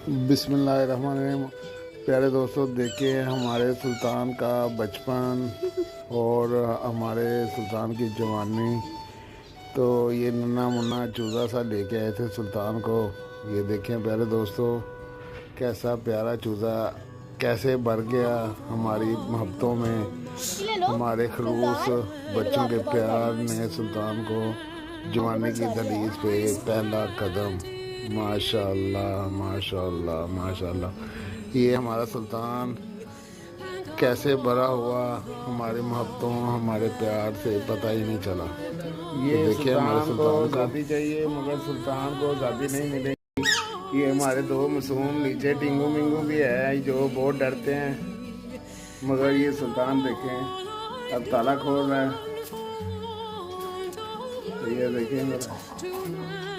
बिस्मिल्लाहिर्रहमानिर्रहीम। प्यारे दोस्तों, देखिए हमारे सुल्तान का बचपन और हमारे सुल्तान की जवानी। तो ये नन्हा मुन्ना चूज़ा सा लेके आए थे सुल्तान को। ये देखें प्यारे दोस्तों, कैसा प्यारा चूज़ा कैसे भर गया हमारी मोहब्बतों में। हमारे खलूस बच्चों के प्यार ने सुल्तान को जवानी की दहलीज पे पहला कदम। माशाल्लाह माशाल्लाह माशाल्लाह। ये हमारा सुल्तान कैसे बड़ा हुआ हमारी मोहब्बतों हमारे प्यार से, पता ही नहीं चला। ये तो देखिए हमारे सुल्तान को आज़ादी चाहिए मगर सुल्तान को आज़ादी नहीं मिलेगी। ये हमारे दो मासूम नीचे टिंगू मिंगू भी है जो बहुत डरते हैं, मगर ये सुल्तान देखें अब ताला खोल रहा है। ये देखिए मेरा